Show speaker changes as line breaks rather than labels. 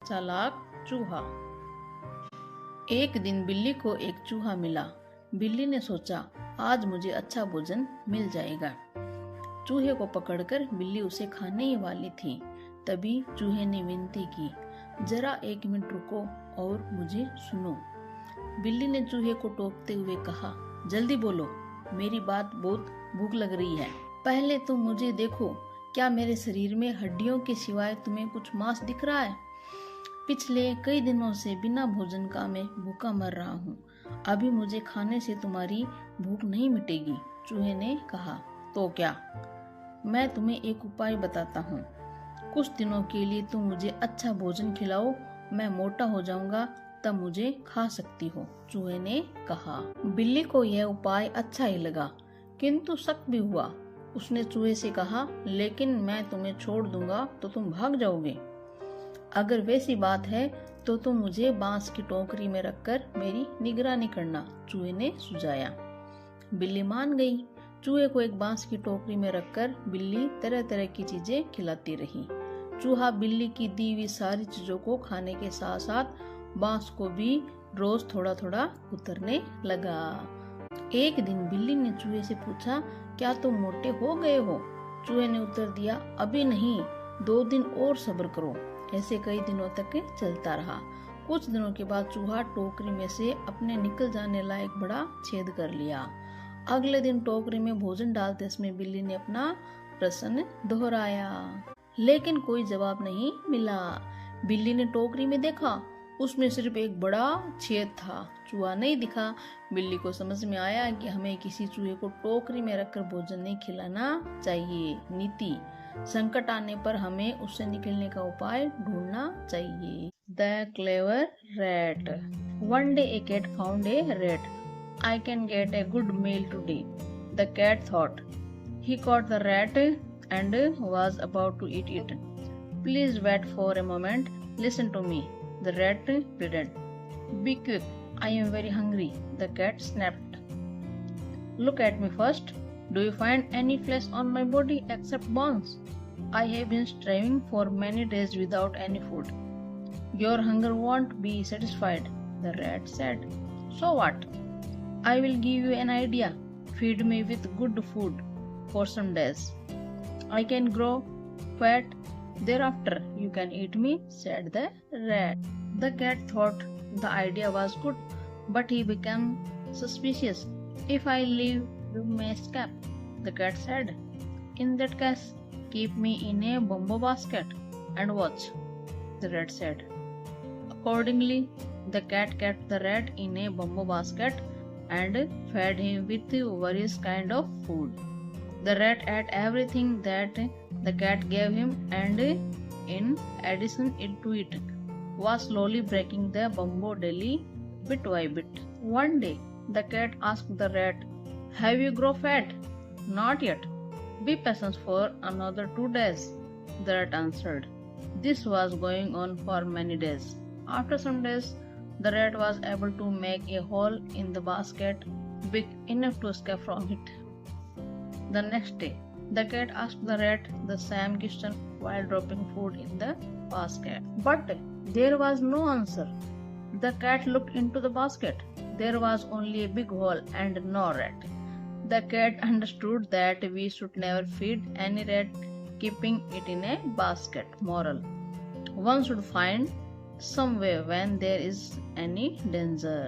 चालाक चूहा। एक दिन बिल्ली को एक चूहा मिला। बिल्ली ने सोचा, आज मुझे अच्छा भोजन मिल जाएगा। चूहे को पकड़कर बिल्ली उसे खाने ही वाली थी। तभी चूहे ने विनती की, जरा 1 मिनट रुको और मुझे सुनो। बिल्ली ने चूहे को टोकते हुए कहा, जल्दी बोलो, मेरी बात बहुत भूख लग रही है। पहले तुम मुझे देखो, क्या मेरे शरीर में हड्डियों के सिवाय तुम्हें कुछ मांस दिख रहा है? पिछले कई दिनों से बिना भोजन का मैं भूखा मर रहा हूँ। अभी मुझे खाने से तुम्हारी भूख नहीं मिटेगी। चूहे ने कहा, तो क्या? मैं तुम्हें एक उपाय बताता हूँ। कुछ दिनों के लिए तुम मुझे अच्छा भोजन खिलाओ, मैं मोटा हो जाऊंगा, तब मुझे खा सकती हो। चूहे ने कहा। बिल्ली को यह उपाय अच्छा ही लगा, किंतु शक भी हुआ। उसने चूहे से कहा, लेकिन मैं तुम्हें छोड़ दूंगा तो तुम भाग जाओगे। अगर वैसी बात है तो तुम मुझे बांस की टोकरी में रखकर मेरी निगरानी करना। चूहे ने सुझाया। बिल्ली मान गई। चूहे को एक बांस की टोकरी में रखकर बिल्ली तरह तरह की चीजें खिलाती रही। चूहा बिल्ली की दी हुई सारी चीजों को खाने के साथ साथ बांस को भी रोज थोड़ा थोड़ा उतरने लगा। एक दिन बिल्ली ने चूहे से पूछा, क्या तुम मोटे हो गए हो? चूहे ने उत्तर दिया, अभी नहीं, 2 दिन और सब्र करो। ऐसे कई दिनों तक चलता रहा। कुछ दिनों के बाद चूहा टोकरी में से अपने निकल जाने लायक बड़ा छेद कर लिया। अगले दिन टोकरी में भोजन डालते समय बिल्ली ने अपना प्रश्न दोहराया, लेकिन कोई जवाब नहीं मिला। बिल्ली ने टोकरी में देखा, उसमें सिर्फ एक बड़ा छेद था, चूहा नहीं दिखा। बिल्ली को समझ में आया कि हमें किसी चूहे को टोकरी में रखकर भोजन नहीं खिलाना चाहिए। नीति: संकट आने पर हमें उससे निकलने का उपाय ढूंढना चाहिए। The clever rat. One day a cat found a rat. I can get a good meal today, the cat thought. He caught the rat and was about to eat it. Please wait for a moment. Listen to me, the rat pleaded. Be quick, I am very hungry, the cat snapped. Look at me first. Do you find any flesh on my body except bones? I have been striving for many days without any food. Your hunger won't be satisfied, the rat said. So what? I will give you an idea. Feed me with good food for some days. I can grow fat. Thereafter you can eat me, said the rat. The cat thought the idea was good, but he became suspicious. If I leave, you may escape, the cat said. In that case, keep me in a bamboo basket and watch, the rat said. Accordingly, the cat kept the rat in a bamboo basket and fed him with various kind of food. The rat ate everything that the cat gave him, and in addition to it, was slowly breaking the bamboo daily bit by bit. One day, the cat asked the rat, have you grown fat? Not yet. Be patient for another 2 days, the rat answered. This was going on for many days. After some days, the rat was able to make a hole in the basket big enough to escape from it. The next day, the cat asked the rat the same question while dropping food in the basket. But there was no answer. The cat looked into the basket. There was only a big hole and no rat. The cat understood that we should never feed any rat, keeping it in a basket. Moral: one should find some way when there is any danger.